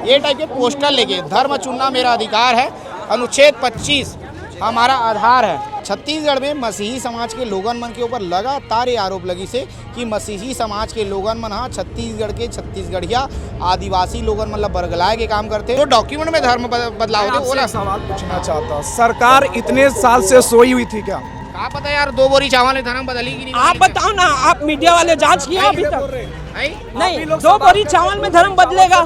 ये टाइप के पोस्टर लेके धर्म चुनना मेरा अधिकार है, अनुच्छेद 25 हमारा आधार है। छत्तीसगढ़ में मसीही समाज के लोगन मन के ऊपर लगातार ये आरोप लगी से कि मसीही समाज के लोगन मन हाँ छत्तीसगढ़ के छत्तीसगढ़िया आदिवासी लोगन मतलब बरगलाए के काम करते। तो डॉक्यूमेंट में धर्म बदलाव होते बोला। सवाल पूछना चाहता, सरकार इतने साल से सोई हुई थी क्या? क्या पता यार, 2 बोरी चावल में धर्म बदली कि नहीं? आप बताओ ना, आप मीडिया वाले जांच किया अभी तक? नहीं, 2 बोरी चावल में धर्म बदलेगा?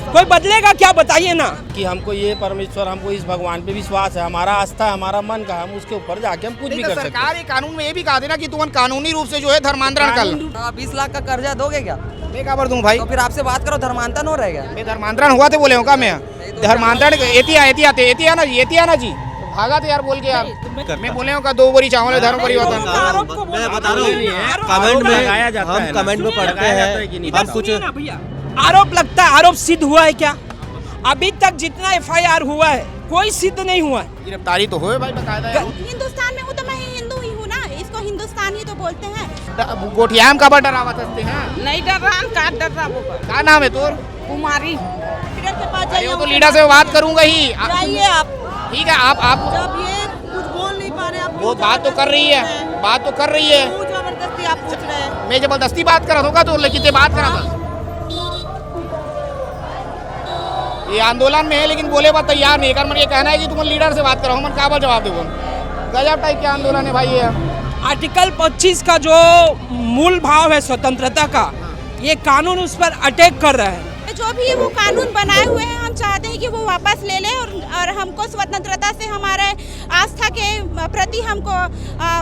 कोई बदलेगा क्या, बताइए ना। कि हमको ये परमेश्वर, हमको इस भगवान पे विश्वास है, हमारा आस्था है, हमारा मन का, हम उसके ऊपर जाके हम कुछ भी कर सकते हैं। सरकार कानून में ये भी कहा देना कि तुम कानूनी रूप से जो है धर्मांतरण कर लो। 20 लाख का कर्जा दोगे क्या? मैं क्या कर दूं भाई? तो फिर आपसे बात करो, धर्मांतरण हो रहेगा। मैं धर्मांतरण हुआ थे बोले हो का मैं? धर्मांतरण एतिया ना जी भागा थे यार बोल के यार। मैं बोले हूँ का 2 बोरी चावल में धर्म परिवर्तन। मैं बता रहा हूँ, कमेंट में लगाया जाता है, हम कमेंट में पढ़ते हैं, हम कुछ आरोप लगता है, आरोप सिद्ध हुआ है क्या? अभी तक जितना FIR हुआ है कोई सिद्ध नहीं हुआ है। गिरफ्तारी तो हुए भाई बकायदा। हिंदुस्तान में हूँ तो मैं हिंदू ही हूँ ना, इसको हिंदुस्तान ही तो बोलते हैं। गोठिया में कब डरावत हंसते हैं? नहीं डर रहा, का डर रहा वो क्या नाम है तोर? कुमारी। लीडर के पास अरे वो तो लीडर से बात करूंगा ही। जाइए आप। ठीक है, आप जब ये कुछ बोल नहीं पा रहे, आप वो बात तो कर रही है, बात तो कर रही है। जबरदस्ती आप पूछ रहे हैं। मैं जबरदस्ती बात कर रहा था तो लेकिन ते बात करा था। ये आंदोलन में है लेकिन बोले बात तैयार नहीं कर। मन ये कहना है कि तुम लीडर से बात करो, मन काबल जवाब दो। गजब टाइप के आंदोलन है भाई ये। आर्टिकल 25 का जो मूल भाव है स्वतंत्रता का, ये कानून उस पर अटैक कर रहा है। जो भी वो कानून बनाए हुए हैं, हम चाहते हैं कि वो वापस ले ले और हमको स्वतंत्रता से हमारे आस्था के प्रति हमको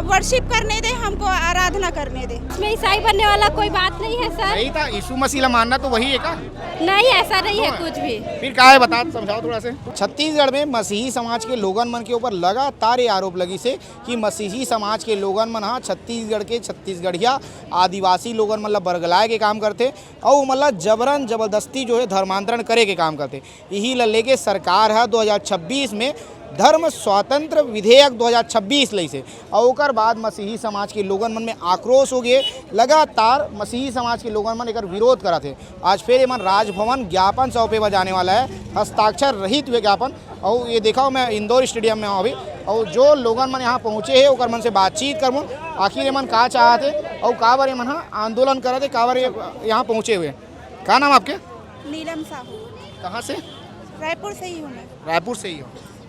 वर्शिप करने दे, हमको आराधना करने दे। इसमें ईसाई बनने वाला कोई बात नहीं है सर। नहीं था, यीशु मसीह मानना तो वही है का? नहीं, ऐसा नहीं है कुछ भी। फिर क्या है बता, समझाओ थोड़ा से। छत्तीसगढ़ में मसीही समाज के लोगन मन के ऊपर लगातार ये आरोप लगी से कि मसीही समाज के लोगन मन हाँ छत्तीसगढ़ के छत्तीसगढ़िया आदिवासी लोगन मतलब बरगलाए के काम करते और मतलब जबरन जबरदस्ती जो है धर्मांतरण करे के काम करते। यही लेके सरकार है 2026 में धर्म स्वतंत्र विधेयक 2026 लई से और ओकर बाद मसीही समाज के लोगन मन में आक्रोश हो गए। लगातार मसीही समाज के लोगन मन एक विरोध करा थे। आज फिर ये मन राजभवन ज्ञापन सौंपे बजाने वाला है, हस्ताक्षर रहित हुए ज्ञापन। और ये देखा मैं इंदौर स्टेडियम में हूँ अभी, और जो लोगन मन यहाँ पहुँचे हैं ओकर मन से बातचीत कर आखिर ये मन का चाहते और का बार ये मन आंदोलन करे थे, का बार यहाँ पहुँचे हुए। क्या नाम आपके? नीलम साहू। कहाँ से? रायपुर से ही हूँ मैं। रायपुर से ही हो।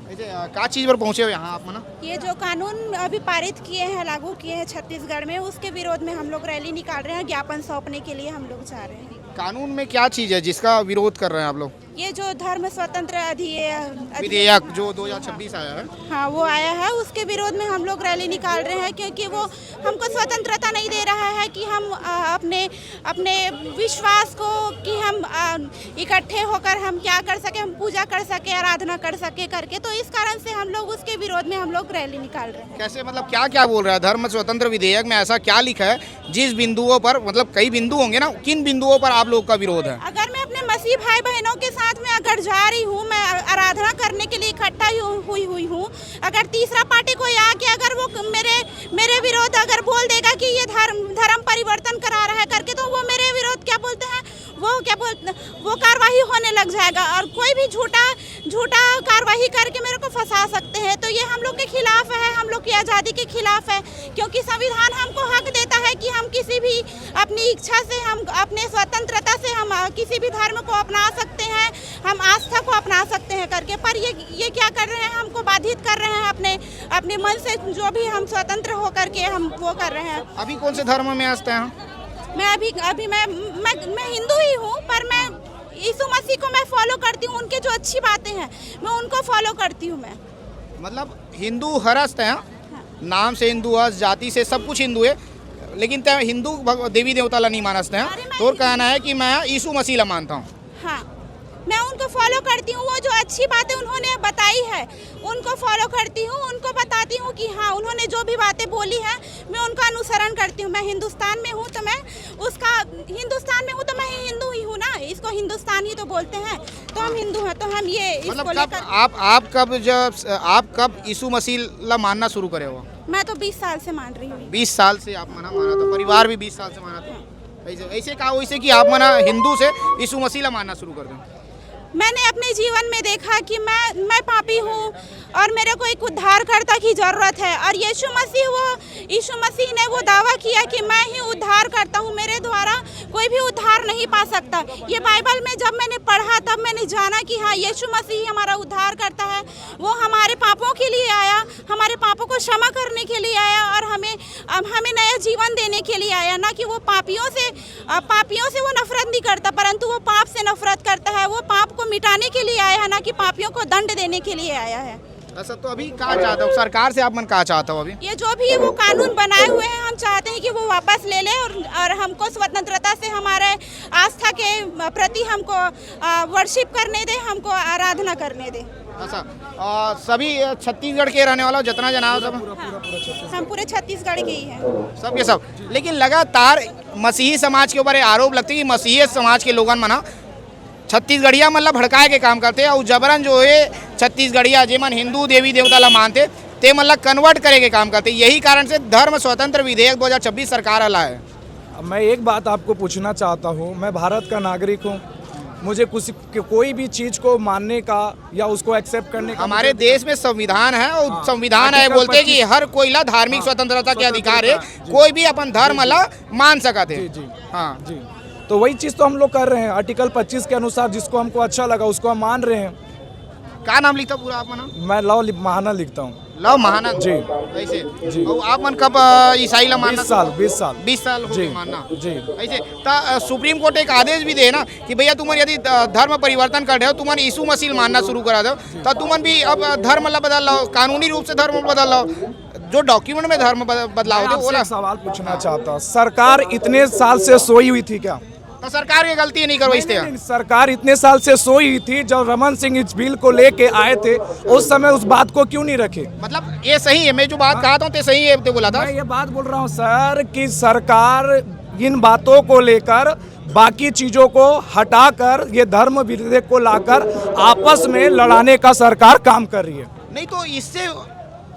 ऐसे क्या चीज़ पर पहुँचे हो यहाँ आप मना? ये जो कानून अभी पारित किए हैं, लागू किए हैं छत्तीसगढ़ में, उसके विरोध में हम लोग रैली निकाल रहे हैं। ज्ञापन सौंपने के लिए हम लोग जा रहे हैं। कानून में क्या चीज़ है जिसका विरोध कर रहे हैं आप लोग? ये जो धर्म स्वतंत्र विधेयक जो 2026 आया है, हाँ वो आया है, उसके विरोध में हम लोग रैली निकाल रहे हैं। क्योंकि वो हमको स्वतंत्रता नहीं दे रहा है कि हम अपने विश्वास को कि हम इकट्ठे होकर हम क्या कर सके, हम पूजा कर सके, आराधना कर सके करके। तो इस कारण से हम लोग उसके विरोध में हम लोग रैली निकाल रहे हैं। कैसे मतलब क्या क्या बोल रहा है? धर्म स्वतंत्र विधेयक में ऐसा क्या लिखा है जिस बिंदुओं पर, मतलब कई बिंदु होंगे ना, किन बिंदुओं पर आप लोग का विरोध है? अगर मैं अपने मसीह भाई बहनों के साथ में अगर जा रही हूँ, मैं आराधना करने के लिए इकट्ठा हुई हूँ, अगर तीसरा पार्टी कोई आके अगर वो मेरे विरोध अगर बोल देगा कि ये धर्म परिवर्तन करा रहा है करके, तो वो मेरे विरोध क्या बोलते हैं, वो कार्रवाई होने लग जाएगा। और कोई भी झूठा कार्रवाई करके मेरे को फंसा सकते हैं। तो ये हम लोग के खिलाफ है, हम लोग की आज़ादी के खिलाफ है। क्योंकि संविधान हमको हक देता है कि हम किसी भी अपनी इच्छा से, हम अपने स्वतंत्रता से हम किसी भी धर्म को अपना सकते हैं, हम आस्था को अपना सकते हैं करके। पर ये क्या कर रहे हैं, हमको बाधित कर रहे हैं अपने मन से, जो भी हम स्वतंत्र होकर के हम वो कर रहे हैं। अभी कौन से धर्म में आस्था है? मैं अभी मैं हिंदू ही हूँ, पर मैं यीशु मसीह को मैं फॉलो करती हूँ। उनके जो अच्छी बातें हैं मैं उनको फॉलो करती हूँ। मैं मतलब हिंदू हरस्त है, नाम से हिंदू है, जाति से सब कुछ हिंदू है, लेकिन ते हिंदू देवी देवता ला नहीं मानते हैं। तो कहना है कि मैं यीशु मसीह ला मानता हूँ। हाँ, मैं उनको फॉलो करती हूँ। वो जो अच्छी बातें उन्होंने बताई है उनको फॉलो करती हूँ, उनको बताती हूँ कि हाँ उन्होंने जो भी बातें बोली है मैं उनका अनुसरण करती हूँ। मैं हिंदुस्तान में हूँ तो मैं हिंदू ही हूँ ना, इसको हिंदुस्तान ही तो बोलते हैं। तो हम हिंदू हैं, तो हम ये मतलब आप कब यीशु मसीह ला मानना शुरू करे हो? मैं तो 20 साल से मान रही हूँ। 20 साल से आप माना तो परिवार भी 20 साल से माना था। ऐसे कहा वैसे कि आप माना हिंदू से यीशु मसीह ला मानना शुरू कर दें? मैंने अपने जीवन में देखा कि मैं पापी हूँ और मेरे को एक उद्धारकर्ता की ज़रूरत है। और यीशु मसीह ने वो दावा किया कि मैं ही उद्धार करता हूँ, मेरे द्वारा कोई भी उद्धार नहीं पा सकता। ये बाइबल में जब मैंने पढ़ा तब मैंने जाना कि हाँ, यीशु मसीह हमारा उद्धार करता है। वो हमारे पापों के लिए आया, हमारे पापों को क्षमा करने के लिए आया और हमें नया जीवन देने के लिए आया। ना कि वो पापियों से वो नफरत नहीं करता, परंतु वो पाप से नफरत करता है। वो पाप को मिटाने के लिए आया है, ना कि पापियों को दंड देने के लिए आया है। अच्छा, तो अभी कहा चाहता हूँ सरकार से, आप मन कहा चाहता हो? अभी ये जो भी वो कानून बनाए हुए हैं, हम चाहते हैं कि वो वापस ले ले और हमको स्वतंत्रता से हमारे आस्था के प्रति हमको वर्शिप करने दे, हमको आराधना करने दे। अच्छा, सभी छत्तीसगढ़ के रहने वाला जितना जना हो सब? हम पूरे छत्तीसगढ़ के ही हैं, सब के सब। लेकिन लगातार मसीही समाज के ऊपर आरोप लगते हैं कि मसीही समाज के लोगन मना छत्तीसगढ़िया मतलब भड़काए के काम करते हैं और जबरन जो है छत्तीसगढ़िया जेमन हिंदू देवी देवता ला मानते ते मतलब कन्वर्ट करे के काम करते। यही कारण से धर्म स्वतंत्र विधेयक 2026 सरकार ला है। मैं एक बात आपको पूछना चाहता हूँ, मैं भारत का नागरिक हूँ, मुझे कोई भी चीज़ को मानने का या उसको एक्सेप्ट करने का, हमारे देश में संविधान है और संविधान है बोलते कि हर कोई ला धार्मिक स्वतंत्रता के अधिकार है, कोई भी अपन धर्म ला मान सकते है। जी हाँ जी, तो वही चीज़ तो हम लोग कर रहे हैं। आर्टिकल 25 के अनुसार जिसको हमको अच्छा लगा उसको हम मान रहे हैं। क्या नाम लिखता पूरा आप मना? मैं लव महाना लिखता हूँ। लव महाना जी। ऐसे जी। और आप मन कब ईसाई ला मानना? 20 साल हो गए मानना जी। ऐसे सुप्रीम कोर्ट एक आदेश भी दे ना कि भैया तुमन यदि धर्म परिवर्तन कर रहे हो, तुमन यीशु मसीह मानना शुरू करा दो, तो तुमन भी अब धर्म ला बदल लो, कानूनी रूप से धर्म बदल लो। जो डॉक्यूमेंट में धर्म बदलाव मैं दे आपसे एक सवाल पूछना चाहता हूँ, सरकार इतने साल से सोई हुई थी क्या? तो सरकार की गलती नहीं करवाइते हैं। सरकार इतने साल से सोई हुई थी, जब रमन सिंह इस बिल को लेके आए थे उस समय उस बात को क्यों नहीं रखे? मतलब ये सही है, मैं जो बात कहा था सही है तो बोला था। मैं ये बात बोल रहा हूँ सर कि सरकार इन बातों को लेकर बाकी चीजों को हटाकर ये धर्म विधेयक को लाकर आपस में लड़ाने का सरकार काम कर रही है। नहीं तो इससे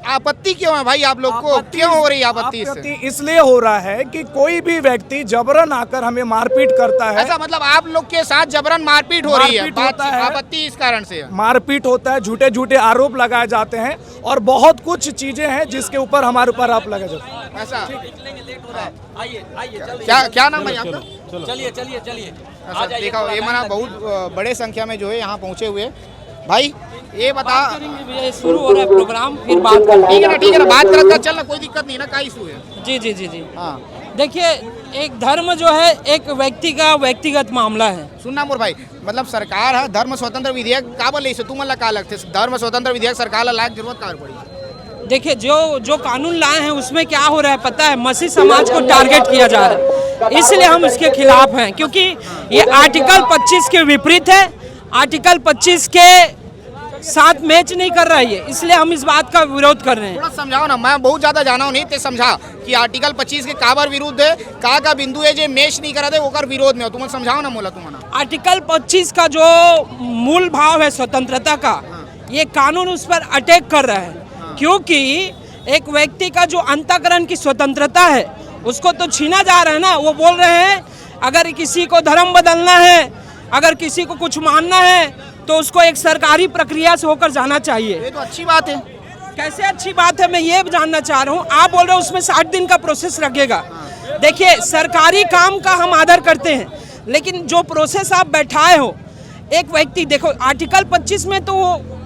आपत्ति क्यों है भाई? आप लोग को क्यों हो रही है आपत्ति? इससे इसलिए हो रहा है कि कोई भी व्यक्ति जबरन आकर हमें मारपीट करता है। ऐसा मतलब आप लोग के साथ जबरन मारपीट हो रही है, होता है। आपत्ति इस कारण से है। मारपीट होता है, झूठे झूठे आरोप लगाए जाते हैं और बहुत कुछ चीजें हैं जिसके ऊपर हमारे ऊपर आरोप लगाए जाते हैं। ऐसा आइए क्या नाम भाई आपका? चलिए अच्छा, देखा ये मना बहुत बड़े संख्या में जो है यहाँ पहुँचे हुए। भाई ये बता, शुरू हो रहा है प्रोग्राम, फिर बात कर। ठीक है ना, बात करता चलना, कोई दिक्कत नहीं ना, का इशू है? जी। हाँ देखिए, एक धर्म जो है एक व्यक्ति का व्यक्तिगत मामला है। सुनना मोर भाई, मतलब सरकार है धर्म स्वतंत्र विधेयक का बोले तुम मतलब का लगते धर्म स्वतंत्र विधेयक सरकार ला लायक जरूरत कार पड़ी? देखिए, जो कानून लाए हैं उसमें क्या हो रहा है पता है? मसीह समाज को टारगेट किया जा रहा है, इसलिए हम इसके खिलाफ हैं, क्योंकि ये आर्टिकल 25 के विपरीत है, आर्टिकल 25 के साथ मैच नहीं कर रहा है ये, इसलिए हम इस बात का विरोध कर रहे हैं। थोड़ा समझाओ ना, मैं बहुत ज्यादा जाना हूँ नहीं ते समझा कि आर्टिकल 25 के काबर विरुद्ध है, का बिंदु है जो मैच नहीं करा दे ओकर विरोध में हो, तुम समझाओ ना मोला। तुम आर्टिकल 25 का जो मूल भाव है स्वतंत्रता का, ये कानून उस पर अटैक कर रहा है, क्योंकि एक व्यक्ति का जो अंतःकरण की स्वतंत्रता है उसको तो छीना जा रहा है ना। वो बोल रहे हैं अगर किसी को धर्म बदलना है, अगर किसी को कुछ मानना है तो उसको एक सरकारी प्रक्रिया से होकर जाना चाहिए। ये तो अच्छी बात है। कैसे अच्छी बात है, मैं ये जानना चाह रहा हूँ। आप बोल रहे हो उसमें 60 दिन का प्रोसेस लगेगा। देखिए, सरकारी काम का हम आदर करते हैं, लेकिन जो प्रोसेस आप बैठाए हो एक व्यक्ति, देखो आर्टिकल 25 में तो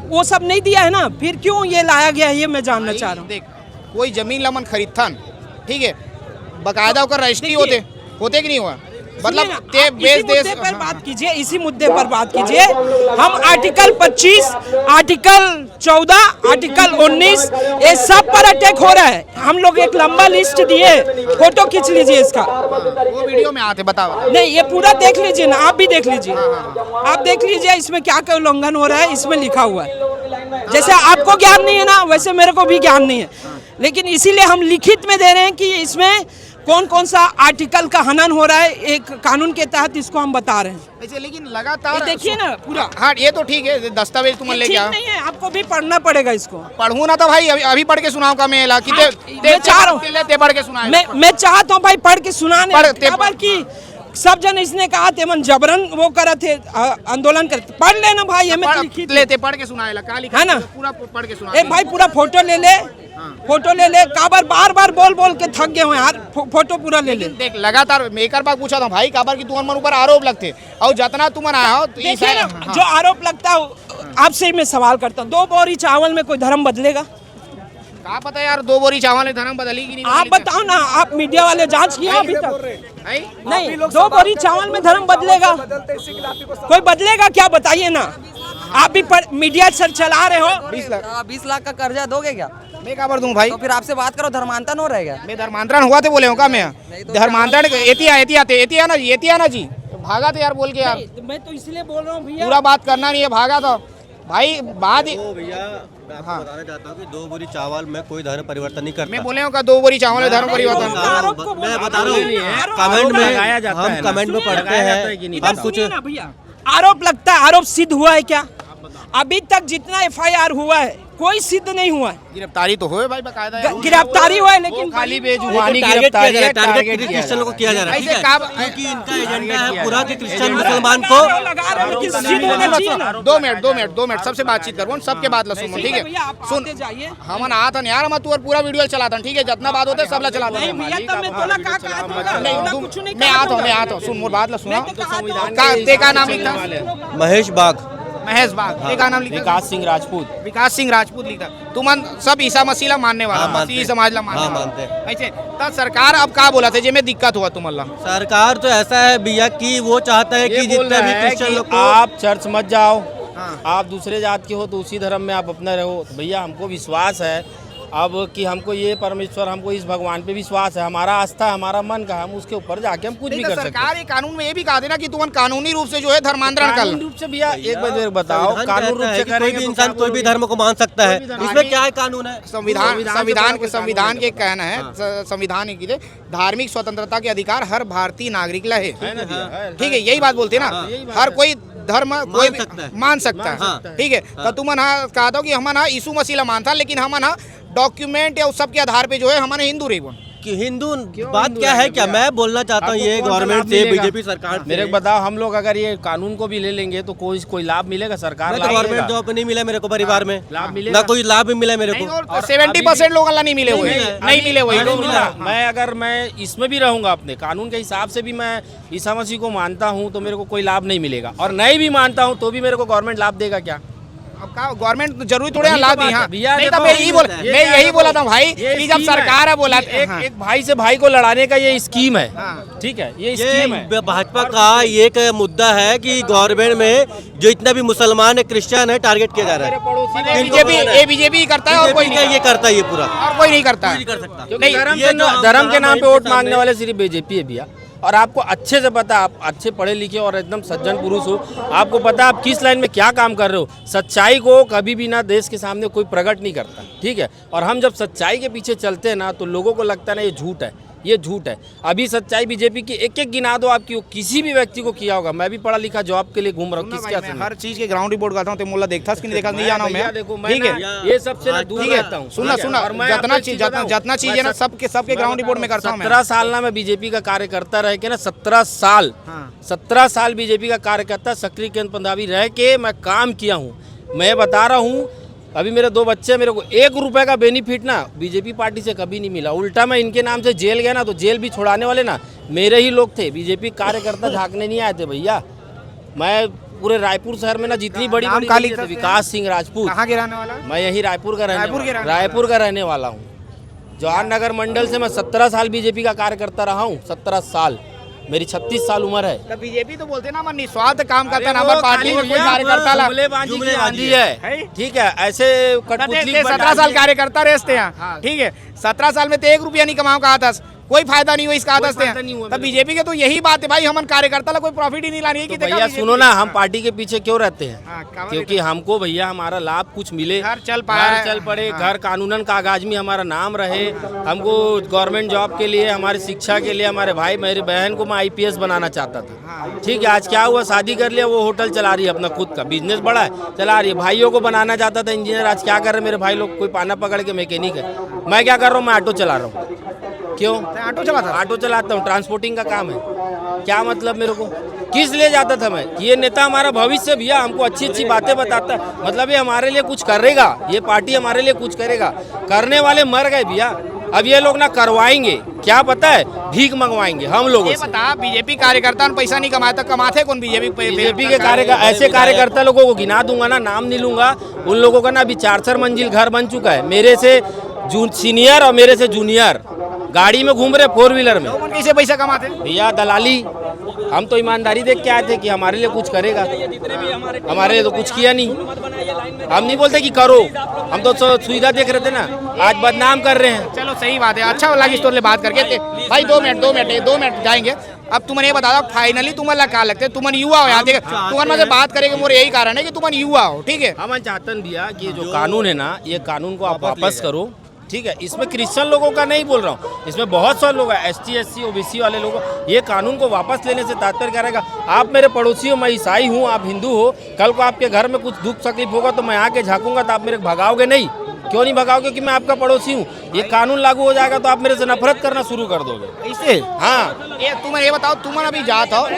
वो सब नहीं दिया है ना, फिर क्यों ये लाया गया है, ये मैं जानना चाह रहा हूँ। देख, कोई जमीन लमन खरीदथन, ठीक है, बकायदा होकर रजिस्ट्री होते कि नहीं हुआ? मतलब मुद्दे पर बात कीजिए, इसी मुद्दे पर बात कीजिए। हम आर्टिकल 25, आर्टिकल 14, आर्टिकल 19 ये सब पर अटैक हो रहा है। हम लोग एक लंबा लिस्ट दिए, फोटो खींच लीजिए इसका। वो वीडियो में आते बताओ। नहीं, ये पूरा देख लीजिए ना, आप भी देख लीजिए, आप देख लीजिए इसमें क्या क्या उल्लंघन हो रहा है, इसमें लिखा हुआ है। जैसे आपको ज्ञान नहीं है ना, वैसे मेरे को भी ज्ञान नहीं है, लेकिन इसीलिए हम लिखित में दे रहे हैं कि इसमें कौन कौन सा आर्टिकल का हनन हो रहा है, एक कानून के तहत इसको हम बता रहे हैं। ऐसे लेकिन लगातार देखिए ना पूरा। हाँ, ये तो ठीक है, दस्तावेज तुम ले क्या नहीं है, आपको भी पढ़ना पढ़ेगा इसको। पढ़ू ना तो भाई अभी पढ़ के सुनाओ का मेला कि मैं चाह रहा हूँ, पढ़ के सुनाए। मैं चाहता हूँ भाई पढ़ के सुनाने, सब जन इसने कहा थे मन जबरन वो करे थे आंदोलन करते। पढ़ लेना भाई, हमें तो लिखी थी। लेते पढ़ के सुनाएला का लिखा है ना? पूरा पढ़ के सुना। ए भाई पूरा फोटो ले ले, फोटो ले ले, काबर बार बार बोल बोल के थक गए हो यार, फोटो पूरा ले ले। देख लगातार मैं एक बार पूछा था भाई काबर की तुम्हारे मन ऊपर आरोप लगते और जितना तुम आया हो तो देखिए ना, जो आरोप लगता है आपसे ही मैं सवाल करता हूँ, 2 बोरी चावल में कोई धर्म बदलेगा? क्या पता यार 2 बोरी चावल में धर्म बदली कि नहीं आप बदली? बताओ ना, आप मीडिया वाले जांच किया अभी तक? है? नहीं, 2 बोरी चावल में धर्म बदलेगा? कोई बदलेगा क्या, बताइए ना। आप भी मीडिया सर चला रहे हो। 20 लाख का कर्जा दोगे क्या? मैं काबर दूं भाई? तो फिर आपसे बात करो, धर्मांतरण हो रहेगा। मैं धर्मांतरण हुआ थे बोले हो का मैं? धर्मांतरण एतिया ना जी भागा थे यार बोल के यार। मैं तो इसलिए बोल रहा हूँ भैया, पूरा बात करना नहीं है, भागा तो भाई बात। भैया मैं आपको बताना चाहता हूँ कि 2 बोरी चावल में कोई धर्म परिवर्तन नहीं करता। मैं बोले हो का 2 बोरी चावल में धर्म परिवर्तन? मैं बता रहा हूँ, कमेंट में हम कमेंट में पढ़ते हैं, हम कुछ भैया आरोप लगता है, आरोप सिद्ध हुआ है क्या? अभी तक जितना FIR हुआ है कोई सिद्ध नहीं हुआ है। गिरफ्तारी तो हुए भाई बकायदा यार। गिरफ्तारी हुआ है लेकिन खाली बेजुबानी टारगेट गिरफ्तारी है, टारगेट क्रिश्चियन लोगों को किया जा रहा है, ठीक ऐसे है? काम- क्योंकि इनका एजेंडा है पूरा कि क्रिश्चियन मुसलमान को लगा रहे हो, लेकिन सिद्ध होना चाहिए ना। 2 मिनट सबसे बातचीत करो, सबके बात ला सुनो, ठीक भैया, है? आप सुन आते जाइए। हमन आता नहीं यार, हम तू पूरा वीडियो चलाता ठीक है, जितना बात होते सब ला चलाता नहीं भैया, तब मैं तोला का कहा दूंगा, नहीं तोला तुम कुछ नहीं मैं कहा आता दूंगा। हूँ सुन मोर बात ला सुना। मैं तो कहा दूंगा। का ते का नाम लिखा? महेश बाग महेश बाग। ते का नाम लिखा? विकास सिंह राजपूत। विकास सिंह राजपूत लिखा। तुमन सब ईसा मसीह ला मानने वाला, हाँ, मानते मसीही हैं। समाज ला मानने हाँ, वाला। मानते हैं। ऐसे तब सरकार अब का बोला थे जे में दिक्कत हुआ तुमला? सरकार तो ऐसा है भैया कि वो चाहता है कि ये बोल जितने रहा भी है क्रिश्चियन कि लोग को आप चर्च मत जाओ, हाँ। आप दूसरे जात के हो तो उसी धर्म में आप अपना रहो। तो भैया हमको विश्वास है अब कि हमको ये परमेश्वर, हमको इस भगवान पे विश्वास है, हमारा आस्था, हमारा मन का, हम उसके ऊपर जाके हम कुछ भी नहीं कर तो सकते सरकार ये कानून में ये भी कहा देना कि तुमन कानूनी रूप से जो है धर्मांतरण कर कानूनी रूप से भैया एक बार बताओ, संविधान कानून कहता रूप है से कि कोई करेंगे भी तो इंसान क्या कोई भी धर्म को मान सकता है। धर्म- इसमें क्या है कानून है? संविधान के कहना है, संविधान की धार्मिक स्वतंत्रता के अधिकार हर भारतीय नागरिक ला है, ठीक है? यही बात बोलते हैं ना, हर कोई धर्म कोई भी सकता है। मान सकता है, ठीक है? तो तुमन कहा दो कि हमन यीशु मसीह ला मानता, लेकिन हमन डॉक्यूमेंट या उस सब के आधार पे जो है हमन हिंदू रही बोल। कि हिंदू बात क्या है, क्या मैं बोलना चाहता हूँ ये गवर्नमेंट से, बीजेपी सरकार से। मेरे को बताओ, हम लोग अगर ये कानून को भी ले लेंगे तो कोई लाभ मिलेगा? सरकार मैं तो लाभ गवर्नमेंट देगा। जॉब नहीं मिला मेरे को परिवार में, लाभ मिलेगा? ना कोई लाभ भी मिला मेरे को। 70% लोगों ला नहीं मिले हुए, नहीं मिले हुए नहीं लोग। मिला। मैं अगर मैं इसमें भी रहूंगा अपने कानून के हिसाब से भी, मैं ईसा मसीह को मानता हूं तो मेरे को कोई लाभ नहीं मिलेगा, और नहीं भी मानता हूं तो भी मेरे को गवर्नमेंट लाभ देगा क्या? अब का गवर्नमेंट जरूरी थोड़े वही तो लाभ बात दी। है। हाँ भैया नहीं देखो, तो मैं यही बोला था भाई ये कि जब स्कीम सरकार है बोला एक भाई से भाई को लड़ाने का ये स्कीम है, हाँ। ठीक है? ये स्कीम है। ये भाजपा का ये एक मुद्दा है कि गवर्नमेंट में जो इतना भी मुसलमान है, क्रिश्चियन है, टारगेट किया जा रहा है। बीजेपी करता है और कोई नहीं ये करता है, ये पूरा और कोई नहीं करता है। नहीं कर सकता। क्योंकि धर्म ये जो धर्म के नाम पे वोट मांगने सामने- वाले सिर्फ बीजेपी है भैया। और आपको अच्छे से पता, आप अच्छे पढ़े लिखे और एकदम सज्जन पुरुष हो, आपको पता आप किस लाइन में क्या काम कर रहे हो। सच्चाई को कभी भी ना देश के सामने कोई प्रकट नहीं करता, ठीक है? और हम जब सच्चाई के पीछे चलते हैं ना तो लोगों को लगता है ना ये झूठ है, ये झूठ है। अभी सच्चाई बीजेपी की एक एक गिना दो, आपकी किसी भी व्यक्ति को किया होगा। मैं भी पढ़ा लिखा जॉब के लिए घूम रहा हूँ, किसके मैं हर चीज के ग्राउंड रिपोर्ट करता हूँ, तो मुल्ला देखता कि नहीं देखा नहीं जाना भैया मैं, देखो, मैं ठीक है? ना ये सबसे ना दूर ठीक रहता है हूँ। सुनना ठीक है? और मैं जितना आपको चीज एक बताऊं, जितना चीज है ना सबके ग्राउंड रिपोर्ट में करता हूँ मैं। 17 साल ना मैं बीजेपी का कार्यकर्ता रह के ना 17 साल हाँ। 17 साल बीजेपी का कार्यकर्ता सक्रिय केंद्र पंजाबी रह के मैं काम किया हूँ। मैं बता रहा हूँ, अभी मेरे 2 बच्चे, मेरे को 1 रुपए का बेनिफिट ना बीजेपी पार्टी से कभी नहीं मिला। उल्टा मैं इनके नाम से जेल गया ना तो जेल भी छुड़ाने वाले ना मेरे ही लोग थे, बीजेपी कार्यकर्ता झांकने नहीं आए थे भैया। मैं पूरे रायपुर शहर में ना जितनी बड़ी नाम बड़ी का गली लिखा है, था? विकास सिंह राजपूत, कहाँ के रहने वाला? मैं यही रायपुर का रायपुर के रहने वाला हूँ। जवाहर नगर मंडल से मैं 17 साल बीजेपी का कार्यकर्ता रहा हूँ, 17 साल। मेरी 36 साल उम्र है। तो बीजेपी तो बोलते ना मैं निस्वार्थ काम करता ना, हमारी पार्टी में कोई कार्यकर्ता ला जुमलेबाजी है, ठीक है? ऐसे कठपुतली 17 साल कार्यकर्ता रहते हैं, ठीक है? 17 साल में तो 1 रुपया नहीं कमाओ कहा था, कोई फायदा नहीं हुआ इसका आदत फायदा नहीं हुआ से। तब बीजेपी के तो यही बात है भाई, हमन कार्यकर्ता ला कोई प्रॉफिट ही नहीं लानी है कि तो भैया सुनो ना, हम पार्टी के पीछे क्यों रहते हैं? हाँ, क्योंकि हमको भैया हमारा लाभ कुछ मिले, घर चल पाए, घर चल पड़े, घर कानूनन कागज में हमारा नाम रहे। हमको गवर्नमेंट जॉब के लिए, हमारी शिक्षा के लिए, हमारे भाई मेरी बहन को मैं IPS बनाना चाहता था, ठीक है? आज क्या हुआ, शादी कर लिया, वो होटल चला रही है, अपना खुद का बिजनेस बड़ा है, चला रही है। भाइयों को बनाना चाहता था इंजीनियर, आज क्या कर रहे हैं मेरे भाई लोग? कोई पाना पकड़ के मैकेनिक है। मैं क्या कर रहा हूँ, मैं ऑटो चला रहा हूँ। क्यों? ऑटो चलाता? ऑटो चलाता हूँ, ट्रांसपोर्टिंग का काम है। क्या मतलब मेरे को किस लिए जाता था मैं? ये नेता हमारा भविष्य भैया, हमको अच्छी अच्छी बातें बताता है, मतलब ये हमारे लिए कुछ करेगा, ये पार्टी हमारे लिए कुछ करेगा। करने वाले मर गए भैया, अब ये लोग ना करवाएंगे, क्या पता है, भीख मंगवाएंगे हम लोगों ये से। बता, बीजेपी कार्यकर्ता पैसा नहीं कमाता, कमाते कौन बीजेपी के ऐसे कार्यकर्ता लोगों को गिना दूंगा ना, नाम नहीं लूंगा, उन लोगों का ना अभी 4 मंजिल घर बन चुका है, मेरे से सीनियर और मेरे से जूनियर गाड़ी में घूम रहे 4 व्हीलर में। कैसे पैसा कमाते? भैया दलाली, हम तो ईमानदारी देख के आए थे कि हमारे लिए कुछ करेगा, हमारे लिए तो कुछ किया नहीं। हम नहीं बोलते कि करो, हम तो सुविधा देख रहे थे ना, आज बदनाम कर रहे हैं। चलो सही बात है, अच्छा लगा इस स्टोरी बात करके। भाई 2 मिनट जाएंगे। अब तुमने ये बता दो फाइनली तुम्हारा क्या लगता है, तुम युवा हो, यहाँ देख तुम्हारे से बात करेंगे, मोर यही कारण है कि तुम युवा हो, ठीक है। हम चाहते हैं भैया कि जो कानून है ना, ये कानून को आप वापस करो, ठीक है। इसमें क्रिश्चियन लोगों का नहीं बोल रहा हूँ, इसमें बहुत सारे लोग हैं, ST SC OBC वाले लोग, ये कानून को वापस लेने से तात्पर्य क्या रहेगा, आप मेरे पड़ोसी हो, मैं ईसाई हूँ, आप हिंदू हो, कल को आपके घर में कुछ दुख तकलीफ होगा तो मैं आके झाँकूंगा तो आप मेरे भगाओगे नहीं? क्यों नहीं भगाओगे? कि मैं आपका पड़ोसी हूँ। ये कानून लागू हो जाएगा तो आप मेरे से नफरत करना शुरू कर दोगे। इससे हाँ, ये बताओ, तुम अभी जाता हो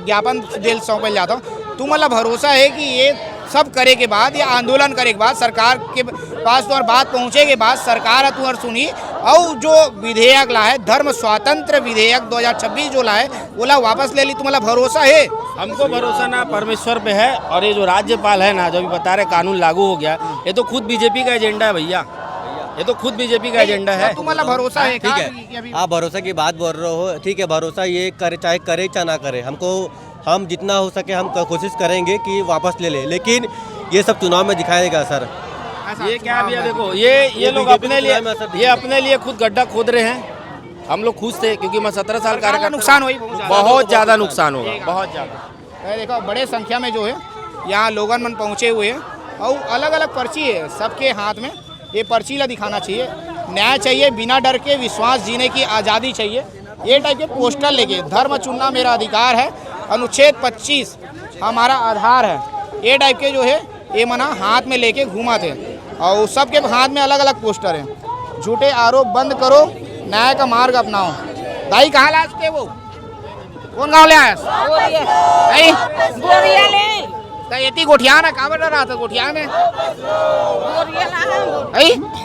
ज्ञापन दिल सौंपे जाता हो, तुम मतलब भरोसा है कि ये सब करे के बाद, या आंदोलन करे के बाद, सरकार के पास तुम्हारी बात पहुँचे के बाद सरकार तुम्हारी सुनी और जो विधेयक ला है, धर्म स्वातंत्र विधेयक 2026 जो ला है, वो ला वापस ले ली, तुम्हारा भरोसा है? हमको भरोसा ना परमेश्वर पे है, और ये जो राज्यपाल है ना, जो भी बता रहे कानून लागू हो गया, ये तो खुद बीजेपी का एजेंडा है भैया, ये तो खुद बीजेपी का एजेंडा है। तुम्हारा भरोसा है? ठीक है, आप भरोसा की बात बोल रहे हो, ठीक है, भरोसा ये करे, चाहे करे चाहे ना करे, हम जितना हो सके हम कोशिश करेंगे कि वापस ले ले, लेकिन ये सब चुनाव में दिखाया देगा सर। ये क्या भैया, देखो ये लोग अपने लिए खुद गड्ढा खोद रहे हैं। हम लोग खुश थे क्योंकि मैं 17 साल कार्यकर्ता, नुकसान हुई बहुत ज़्यादा नुकसान होगा, बहुत ज़्यादा। देखो बड़े संख्या में जो है यहाँ लोगन मन पहुँचे हुए हैं, और अलग अलग पर्ची है सबके हाथ में, ये पर्ची ला दिखाना चाहिए, न्याय चाहिए, बिना डर के विश्वास जीने की आज़ादी चाहिए, ये टाइप के पोस्टर लेके, धर्म चुनना मेरा अधिकार है, अनुच्छेद 25 हमारा आधार है, ये टाइप के जो है ये मना हाथ में लेके घूमा थे, और सबके हाथ में अलग अलग पोस्टर हैं। झूठे आरोप बंद करो, न्याय का मार्ग अपनाओ। दाई कहाँ ला चुके वो? कौन गाँव ले आया? इतनी गोठिया ना कहाँ बैठा रहा था गोठिया में?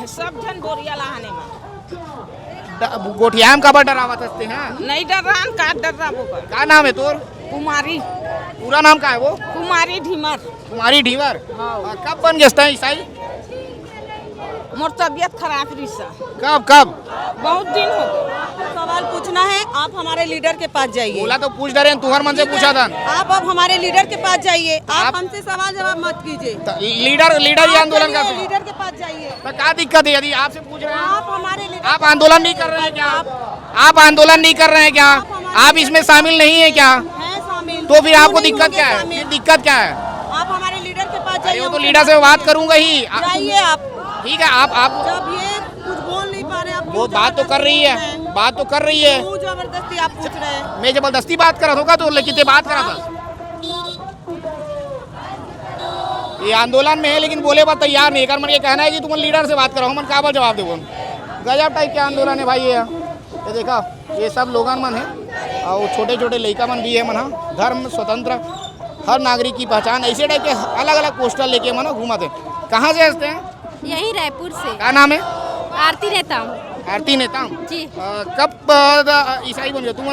सब जन बोरिया लाने में गोठिया में कब डरावत हंसते हैं? नहीं डर रहा, का डर रहा वो? क्या नाम है तोर? कुमारी। पूरा नाम क्या है वो? कुमारी ढीमर। कुमारी ढीमर। कब बन गया ईसाई? मोर तबियत खराब रही सा। कब? बहुत दिन हो गए। सवाल पूछना है, आप हमारे लीडर के पास जाइए। बोला तो पूछ रहे हैं, तुहर मन से पूछा था। आप अब हमारे लीडर के पास जाइए, आप हमसे सवाल जवाब मत कीजिए। लीडर ही आंदोलन करते हैं। लीडर के पास जाइए। तो क्या दिक्कत है यदि आपसे पूछ रहे हैं? आप हमारे लीडर, आप आंदोलन नहीं कर रहे हैं क्या? आप आंदोलन नहीं कर रहे हैं क्या? आप इसमें शामिल नहीं है क्या? हैं शामिल। तो फिर आपको दिक्कत क्या है? फिर दिक्कत क्या है? आप हमारे लीडर के पास अरे जाइए। वो तो लीडर से बात करूंगा ही। जाइए आप। ठीक है, आप जब ये कुछ बोल नहीं पा रहे, आप वो बात तो कर रही है, बात तो कर रही है। क्यों जबरदस्ती आप पूछ रहे हैं? मैं जबरदस्ती बात करा होगा तो लेकिन बात करा था। ये आंदोलन में है लेकिन बोले बात तैयार नहीं कर, मन ये कहना है कि तुम लीडर से बात करो, मन काबल जवाब दे। गजब टाइप के आंदोलन है भाई ये देखा, ये सब लोगन मन है और छोटे छोटे लड़का मन भी है मना, धर्म स्वतंत्र हर नागरिक की पहचान, ऐसे टाइप के अलग अलग पोस्टर लेके मना घूमाते। कहाँ से हंसते हैं? यही रायपुर से। क्या नाम है? आरती नेताम। आरती नेताम जी। कब ईसाई बन गए तुम?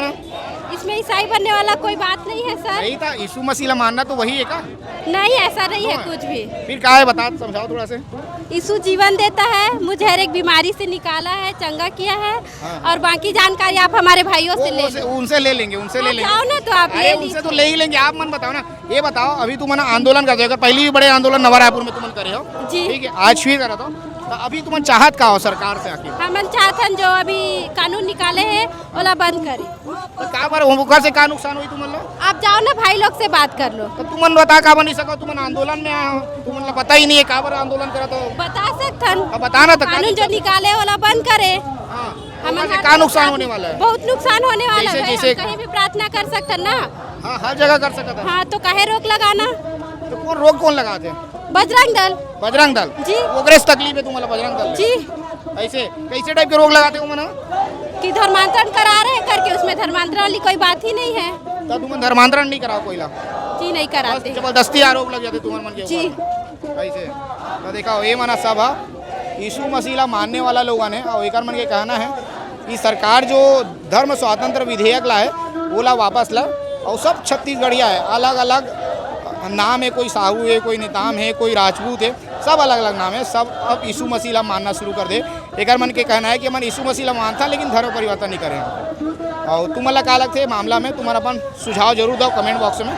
इसमें ईसाई बनने वाला कोई बात नहीं है सर। यही था, यीशु मसीह मानना तो वही है का? नहीं, ऐसा नहीं है कुछ भी। फिर क्या है, बता समझाओ थोड़ा से। यीशु जीवन देता है, मुझे हर एक बीमारी से निकाला है, चंगा किया है। और बाकी जानकारी आप हमारे भाइयों से ले लो। उनसे ले लेंगे, उनसे ले लेंगे। जाओ ना तो आप ले उनसे तो ले ही लेंगे। आप मन बताओ ना, ये बताओ अभी तुम आंदोलन करते हो, पहले भी बड़े आंदोलन नवा रायपुर में तुम करे हो, जी ठीक है, आज भी करा तो अभी तुम चाहत का हो सरकार से आखिर? हम चाहते जो अभी कानून निकाले है ओला बंद करे। तो का बार घर से का नुकसान हुई तुम? आप जाओ ना भाई लोग से बात कर लो। तो तुम बता का बनी सको, तुम आंदोलन में आए हो, तुम पता ही नहीं है का बार आंदोलन करा तो बता सकथन। बताना तो कानून जो निकाले ओला बंद करे। हमारे का नुकसान होने वाला है? बहुत नुकसान होने वाला है। जैसे कहीं भी प्रार्थना कर सकते ना। हाँ, हर जगह कर सकता है। हाँ, तो काहे रोक लगाना? तो कौन रोक कौन लगाते? बजरंग दल। बजरंग दल जी। कांग्रेस तकलीफ है तुम्हारा बजरंग दल जी। ऐसे कैसे टाइप के रोक लगाते हो मना? कि धर्मांतरण करा रहे हैं करके, उसमें धर्मांतरण वाली कोई बात ही नहीं है। तो तुम धर्मांतरण नहीं कराओ कोई ला, जी नहीं कराते। जबरदस्ती आरोप लग जाते तुम्हारे मन के जी। ऊपर ऐसे। तो देखा ये मना सब है यीशु मसीह ला मानने वाला लोगन है और एक मन के कहना है कि सरकार जो धर्म स्वातंत्र विधेयक ला है वो ला वापस ला, और सब छत्तीसगढ़िया है, अलग अलग नाम है, कोई साहू है, कोई निताम है, कोई राजपूत है, सब अलग अलग नाम है, सब अब यीशु मसीह ला मानना शुरू कर दे। एक मन के कहना है कि मन यीशु मसीह ला मानता लेकिन धर्म परिवर्तन नहीं करें। और तुम अल्लाह का अलग थे मामला में, तुम्हारा अपन सुझाव जरूर दो कमेंट बॉक्स में,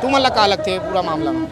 तुम अल्लाह का अलग थे पूरा मामला में।